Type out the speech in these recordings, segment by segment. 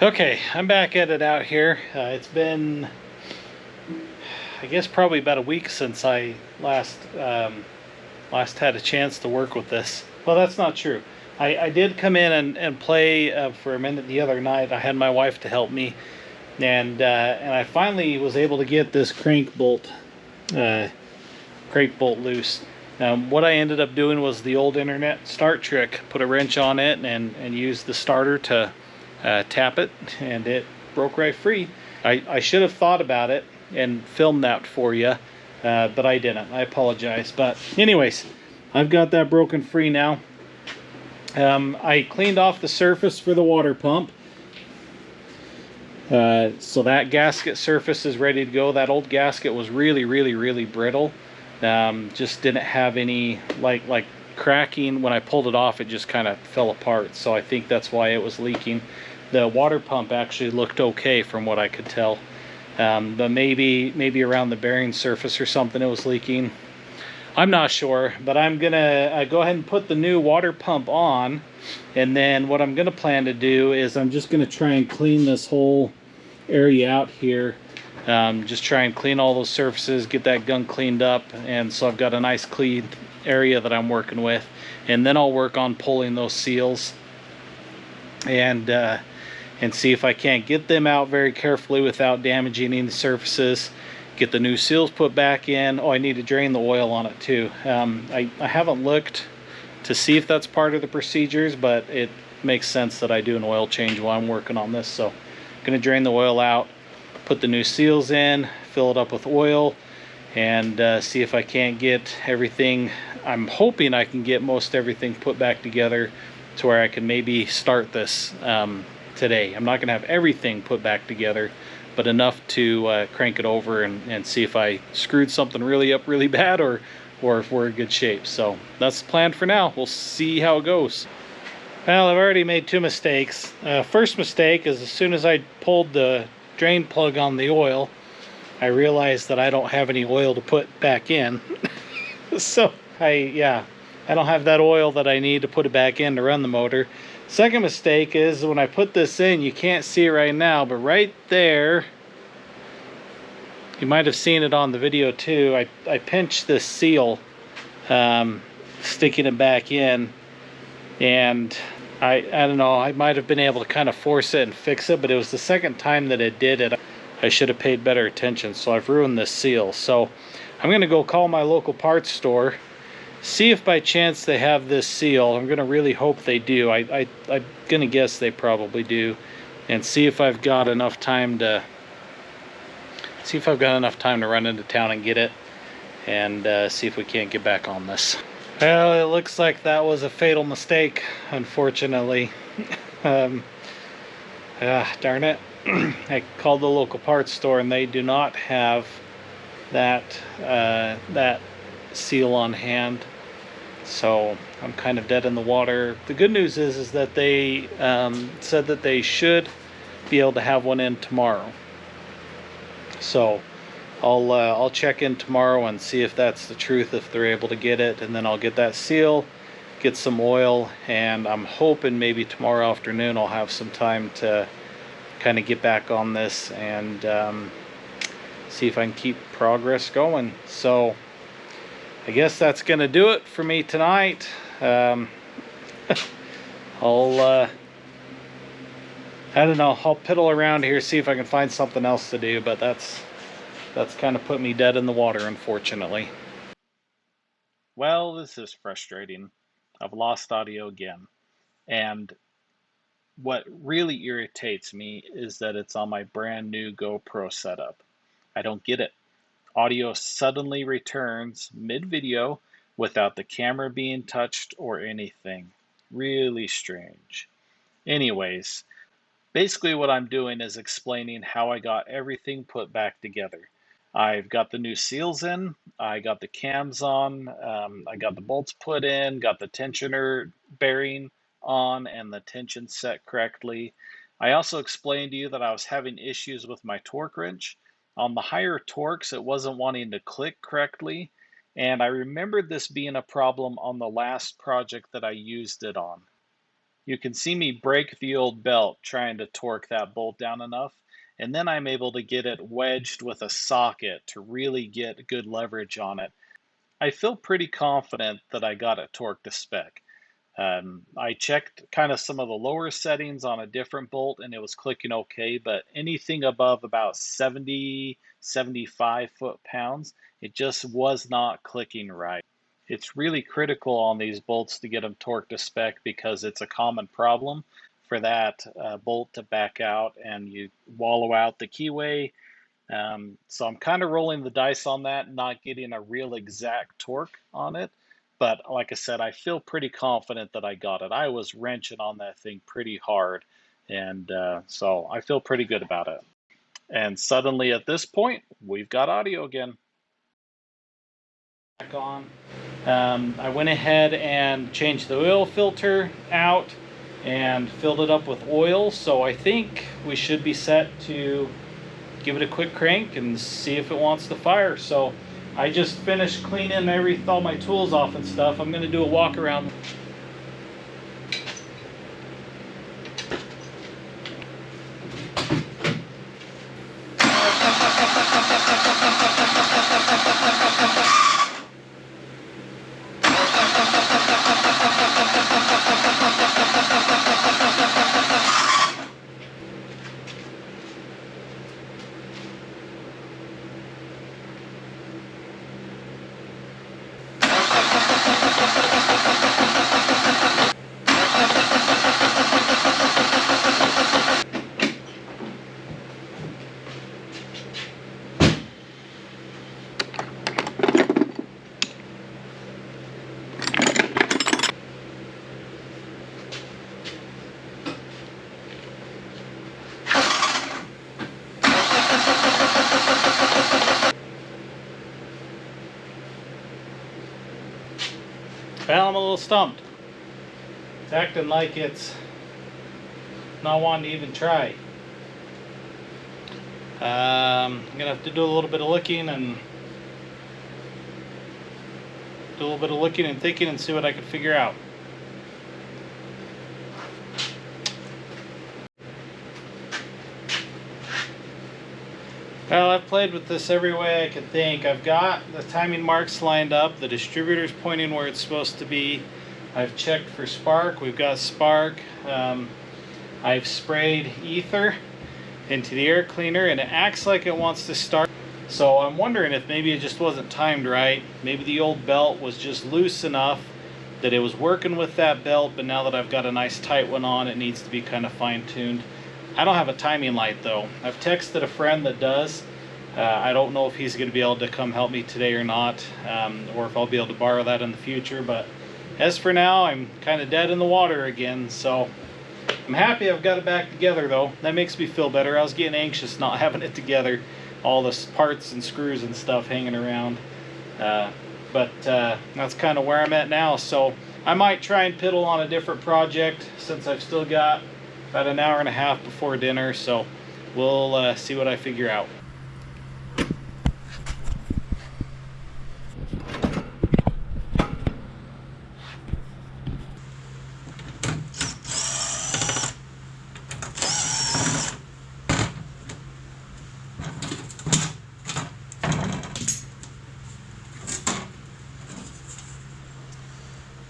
Okay, I'm back at it out here. It's been, I guess, probably about a week since I last had a chance to work with this. Well, that's not true. I did come in and play for a minute the other night. I had my wife to help me, and I finally was able to get this uh, crank bolt loose. What I ended up doing was the old internet start trick. Put a wrench on it and used the starter to tap it, and it broke right free. I should have thought about it and filmed that for you, but I didn't. I apologize. But anyways, I've got that broken free now. I cleaned off the surface for the water pump. So that gasket surface is ready to go. That old gasket was really brittle. Just didn't have any like cracking. When I pulled it off, it just kind of fell apart. So I think that's why it was leaking. The water pump actually looked okay from what I could tell. But maybe around the bearing surface or something it was leaking. I'm not sure, but I'm gonna go ahead and put the new water pump on, and then what I'm gonna plan to do is I'm just gonna try and clean this whole area out here. Just try and clean all those surfaces, get that gun cleaned up, and so I've got a nice clean area that I'm working with, and then I'll work on pulling those seals and see if I can't get them out very carefully without damaging any surfaces. Get the new seals put back in. Oh, I need to drain the oil on it too. I haven't looked to see if that's part of the procedures, but it makes sense that I do an oil change while I'm working on this. So I'm gonna drain the oil out, put the new seals in, fill it up with oil, and see if I can't get everything. I'm hoping I can get most everything put back together to where I can maybe start this today. I'm not gonna have everything put back together, but enough to crank it over and see if I screwed something really bad or if we're in good shape. So that's the plan for now. We'll see how it goes. Well, I've already made two mistakes. First mistake is as soon as I pulled the drain plug on the oil, I realized that I don't have any oil to put back in. So I don't have that oil that I need to put it back in to run the motor. Second mistake is when I put this in, you can't see it right now, but right there, you might have seen it on the video too, I pinched this seal, sticking it back in, and I don't know, I might have been able to kind of force it and fix it, but it was the second time that it did it. I should have paid better attention, so I've ruined this seal. So I'm going to go call my local parts store, see if by chance they have this seal. I'm gonna really hope they do. I'm gonna guess they probably do, and see if I've got enough time to run into town and get it, and see if we can't get back on this. Well, it looks like that was a fatal mistake, unfortunately. Darn it. I called the local parts store and they do not have that seal on hand. So I'm kind of dead in the water. The good news is that they said that they should be able to have one in tomorrow. So I'll check in tomorrow and see if that's the truth, if they're able to get it, and then I'll get that seal, get some oil, and I'm hoping maybe tomorrow afternoon I'll have some time to kind of get back on this and see if I can keep progress going. So I guess that's gonna do it for me tonight. I don't know, I'll piddle around here, see if I can find something else to do, but that's kind of put me dead in the water, unfortunately. Well, this is frustrating. I've lost audio again, and what really irritates me is that it's on my brand new GoPro setup. I don't get it. Audio suddenly returns mid-video without the camera being touched or anything. Really strange. Anyways, basically what I'm doing is explaining how I got everything put back together. I've got the new seals in, I got the cams on, I got the bolts put in, got the tensioner bearing on and the tension set correctly. I also explained to you that I was having issues with my torque wrench. On the higher torques, it wasn't wanting to click correctly, and I remembered this being a problem on the last project that I used it on. You can see me break the old belt trying to torque that bolt down enough, and then I'm able to get it wedged with a socket to really get good leverage on it. I feel pretty confident that I got it torqued to spec. I checked kind of some of the lower settings on a different bolt and it was clicking okay, but anything above about 70, 75 foot-pounds, it just was not clicking right. It's really critical on these bolts to get them torqued to spec because it's a common problem for that bolt to back out and you wallow out the keyway. So I'm kind of rolling the dice on that, not getting a real exact torque on it. But like I said, I feel pretty confident that I got it. I was wrenching on that thing pretty hard. And so I feel pretty good about it. And suddenly at this point, we've got audio again. Back on. I went ahead and changed the oil filter out and filled it up with oil. So I think we should be set to give it a quick crank and see if it wants to fire. So I just finished cleaning all my tools off and stuff. I'm going to do a walk around. Well, I'm a little stumped. It's acting like it's not wanting to even try. I'm gonna have to do a little bit of looking and thinking and see what I can figure out. Well, I've played with this every way I could think. I've got the timing marks lined up, the distributor's pointing where it's supposed to be. I've checked for spark, we've got spark. I've sprayed ether into the air cleaner and it acts like it wants to start. So I'm wondering if maybe it just wasn't timed right. Maybe the old belt was just loose enough that it was working with that belt, but now that I've got a nice tight one on, it needs to be kind of fine-tuned. I don't have a timing light though. I've texted a friend that does. I don't know if he's going to be able to come help me today or not, or if I'll be able to borrow that in the future. But as for now, I'm kind of dead in the water again. So I'm happy I've got it back together though. That makes me feel better. I was getting anxious not having it together. All the parts and screws and stuff hanging around. But that's kind of where I'm at now. So I might try and piddle on a different project since I've still got about an hour and a half before dinner. So we'll see what I figure out.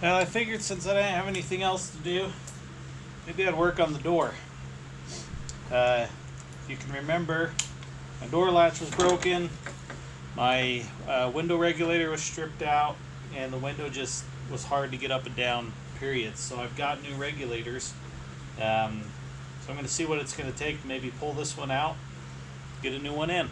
Well, I figured since I didn't have anything else to do, maybe I'd work on the door. If you can remember, my door latch was broken, my window regulator was stripped out, and the window just was hard to get up and down, period. So I've got new regulators. So I'm going to see what it's going to take to maybe pull this one out, get a new one in.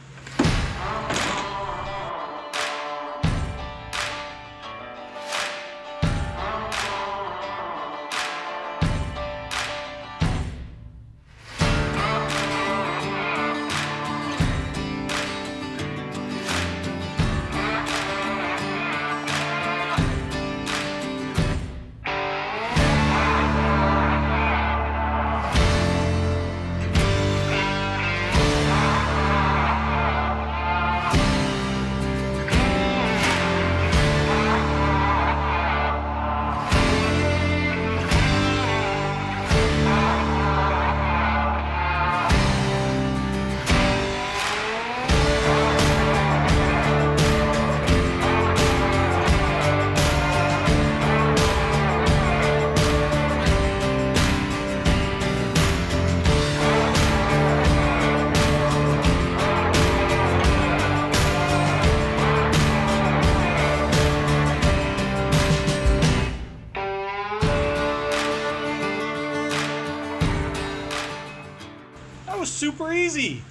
was super easy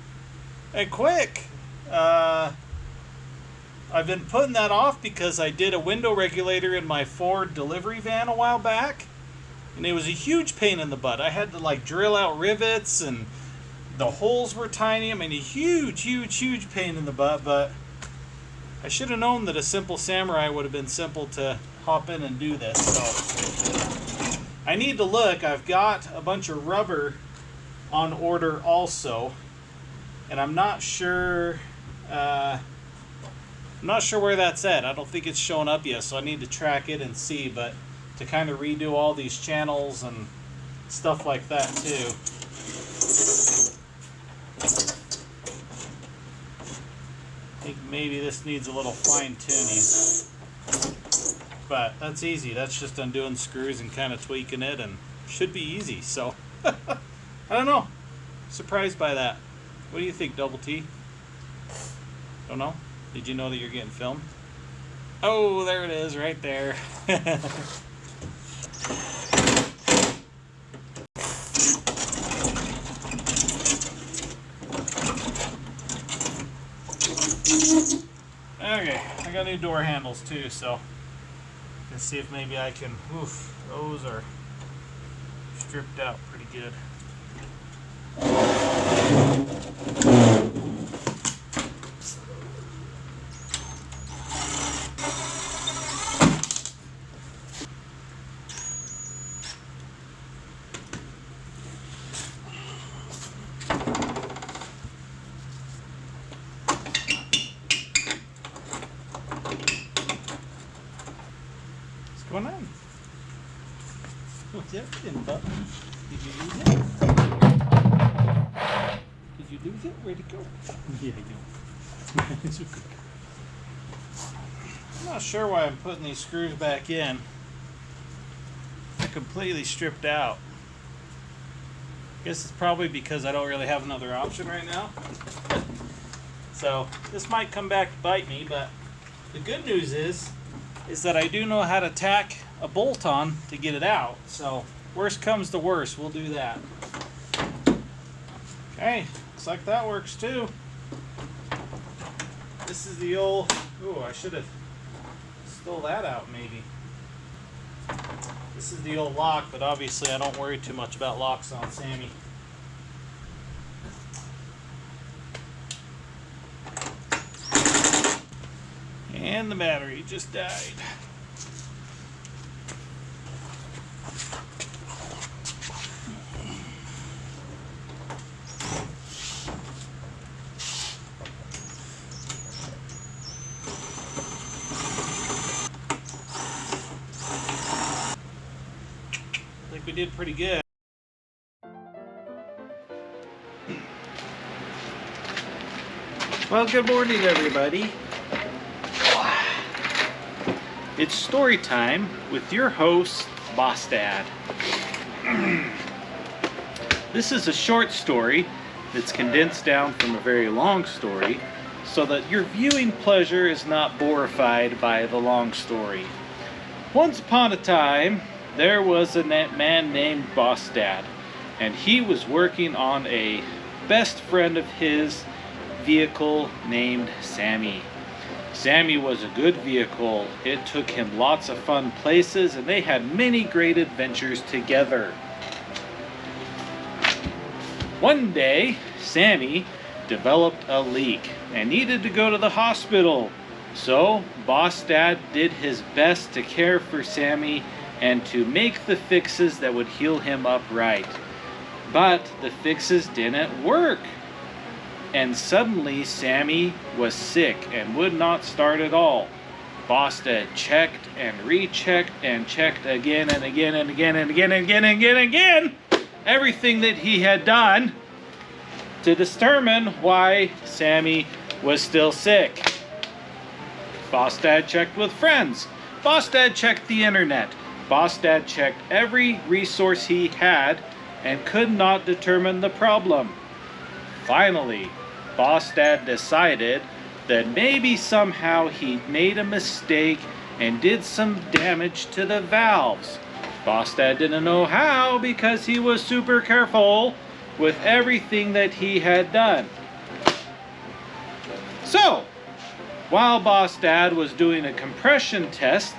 and quick. I've been putting that off because I did a window regulator in my Ford delivery van a while back, and it was a huge pain in the butt. I had to like drill out rivets, and the holes were tiny. I mean, a huge pain in the butt, but I should have known that a simple Samurai would have been simple to hop in and do this. So I need to look. I've got a bunch of rubber on order also, and I'm not sure where that's at. I don't think it's shown up yet, so I need to track it and see, but to kind of redo all these channels and stuff like that too. I think maybe this needs a little fine tuning, but that's easy. That's just undoing screws and kind of tweaking it, and should be easy. So I don't know, surprised by that. What do you think, Double T? Don't know. Did you know that you're getting filmed? Oh, there it is, right there. Okay, I got new door handles too, so let's see if maybe I can. Oof, those are stripped out pretty good. What's going on? What's that pin button? Did you lose it? Did you lose it? Where'd it go? Yeah, I do. It's okay. I'm not sure why I'm putting these screws back in. They're completely stripped out. I guess it's probably because I don't really have another option right now. So this might come back to bite me, but the good news is that I do know how to tack a bolt on to get it out. So worst comes to worst, we'll do that. Okay, looks like that works too. This is the old, oh, I should have stole that out maybe. This is the old lock, but obviously I don't worry too much about locks on Sammy. And the battery just died. I think we did pretty good. Well, good morning, everybody. It's story time with your host, Boss Dad. This is a short story that's condensed down from a very long story so that your viewing pleasure is not borified by the long story. Once upon a time, there was a man named Boss Dad, and he was working on a best friend of his vehicle named Sami. Sami was a good vehicle. It took him lots of fun places, and they had many great adventures together. One day, Sami developed a leak and needed to go to the hospital. So, Boss Dad did his best to care for Sami and to make the fixes that would heal him up right. But the fixes didn't work. And suddenly Sami was sick and would not start at all. Boss Dad checked and rechecked and checked again and again and again and again and again and again and again everything that he had done to determine why Sami was still sick. Boss Dad checked with friends. Boss Dad checked the internet. Boss Dad checked every resource he had and could not determine the problem. Finally, Boss Dad decided that maybe somehow he made a mistake and did some damage to the valves. Boss Dad didn't know how because he was super careful, with everything that he had done. So, while Boss Dad was doing a compression test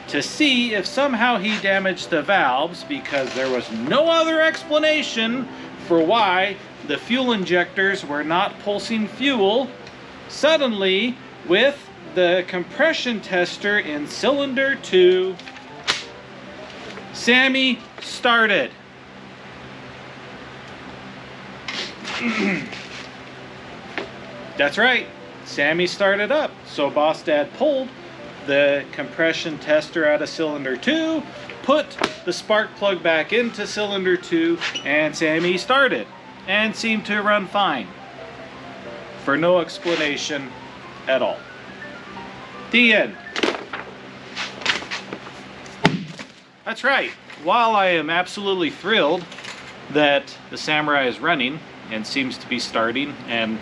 to see if somehow he damaged the valves, because there was no other explanation for why the fuel injectors were not pulsing fuel, suddenly, with the compression tester in cylinder 2, Sammy started. That's right, Sammy started up. So Boss Dad pulled the compression tester out of cylinder 2, put the spark plug back into cylinder 2, and Sammy started and seemed to run fine for no explanation at all. The end. That's right. While I am absolutely thrilled that the Samurai is running and seems to be starting and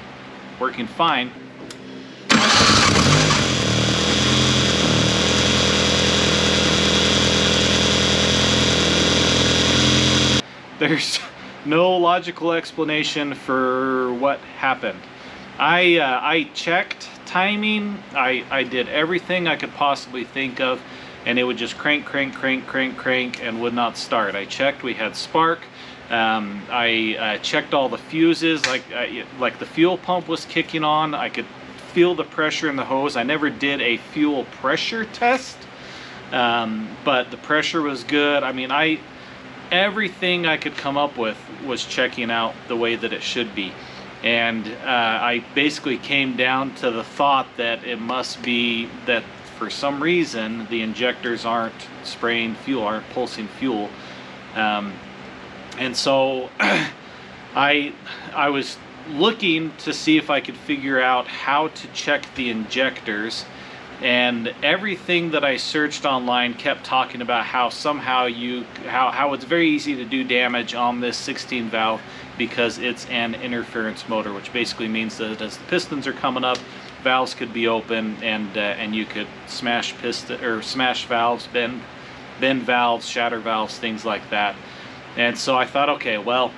working fine, there's no logical explanation for what happened. I checked timing, I did everything I could possibly think of, and it would just crank, crank, crank, crank, crank, and would not start. I checked, we had spark. I checked all the fuses, like the fuel pump was kicking on. I could feel the pressure in the hose. I never did a fuel pressure test, but the pressure was good. I mean, everything I could come up with was checking out the way that it should be. And I basically came down to the thought that it must be that for some reason the injectors aren't spraying fuel, aren't pulsing fuel. And so I was looking to see if I could figure out how to check the injectors, and everything that I searched online kept talking about how somehow how it's very easy to do damage on this 16 valve because it's an interference motor, which basically means that as the pistons are coming up, valves could be open, and you could smash piston or smash valves, bend valves, shatter valves, things like that. And so I thought, okay, well,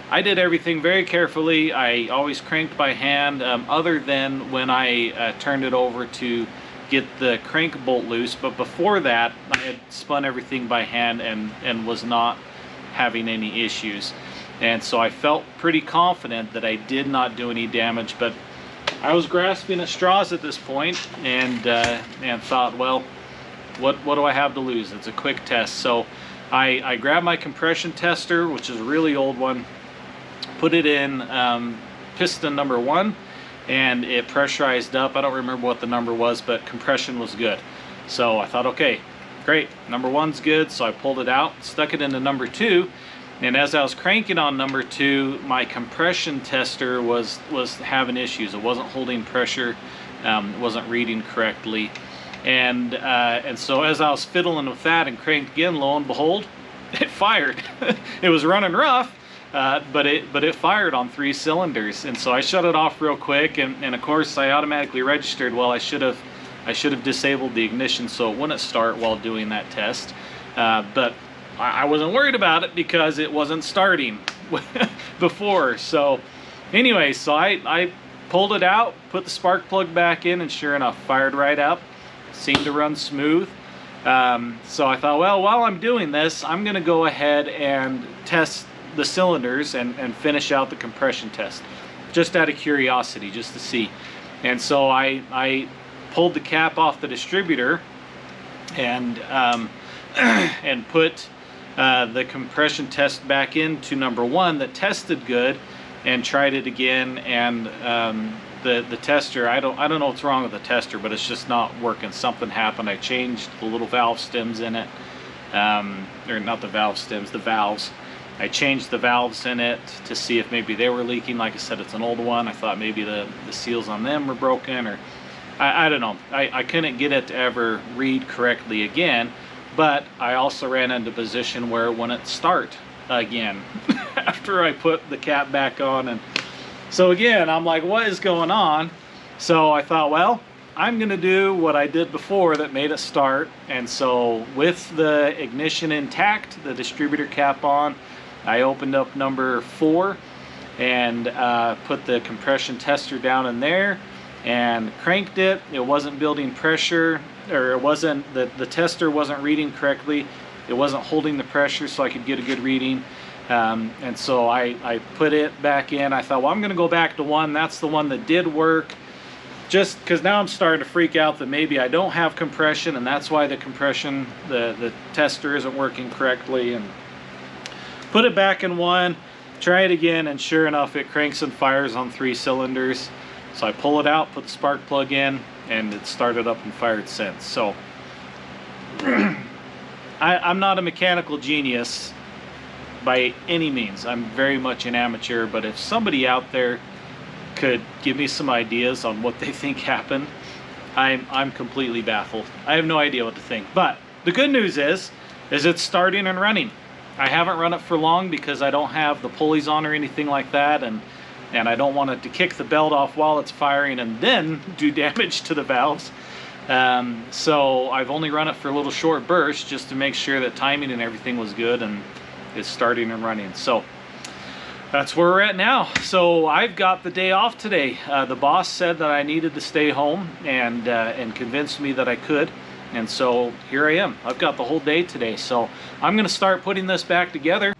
I did everything very carefully. I always cranked by hand, other than when I turned it over to get the crank bolt loose. But before that, I had spun everything by hand and was not having any issues. And so I felt pretty confident that I did not do any damage, but I was grasping at straws at this point, and thought, well, what do I have to lose? It's a quick test. So I grabbed my compression tester, which is a really old one, put it in piston number 1, and it pressurized up. I don't remember what the number was, but compression was good. So I thought, okay, great, number 1's good. So I pulled it out, stuck it into number 2, and as I was cranking on number 2, my compression tester was having issues. It wasn't holding pressure, it wasn't reading correctly. And so as I was fiddling with that and cranked again, lo and behold, it fired. It was running rough, but it fired on 3 cylinders. And so I shut it off real quick, and of course I automatically registered, well, I should have disabled the ignition so it wouldn't start while doing that test. But I wasn't worried about it because it wasn't starting before. So anyway, so I pulled it out, put the spark plug back in, and sure enough, fired right up. Seemed to run smooth. So I thought, well, while I'm doing this, I'm going to go ahead and test the cylinders and finish out the compression test, just out of curiosity, just to see. And so I pulled the cap off the distributor and and put the compression test back into number 1 that tested good, and tried it again, and the tester, I don't know what's wrong with the tester, but it's just not working. Something happened. I changed the little valve stems in it, or not the valve stems, the valves. I changed the valves in it to see if maybe they were leaking. Like I said, it's an old one. I thought maybe the seals on them were broken, or I don't know. I couldn't get it to ever read correctly again, but I also ran into a position where it wouldn't start again after I put the cap back on. And so again, I'm like, what is going on? So I thought, well, I'm gonna do what I did before that made it start. And so with the ignition intact, the distributor cap on, I opened up number 4 and put the compression tester down in there and cranked it. It wasn't building pressure, or it wasn't, the tester wasn't reading correctly. It wasn't holding the pressure so I could get a good reading. And so I put it back in. I thought, well, I'm going to go back to 1. That's the one that did work. Just because now I'm starting to freak out that maybe I don't have compression, and that's why the compression, the tester isn't working correctly. And put it back in 1, try it again, and sure enough, it cranks and fires on 3 cylinders. So I pull it out, put the spark plug in, and it started up and fired since. So I'm not a mechanical genius by any means. I'm very much an amateur, but if somebody out there could give me some ideas on what they think happened, I'm completely baffled. I have no idea what to think. But the good news is it's starting and running. I haven't run it for long because I don't have the pulleys on or anything like that, and I don't want it to kick the belt off while it's firing and then do damage to the valves. So I've only run it for a little short burst just to make sure that timing and everything was good, and it's starting and running. So that's where we're at now. So I've got the day off today. The boss said that I needed to stay home and convinced me that I could. And so here I am. I've got the whole day today. So I'm going to start putting this back together.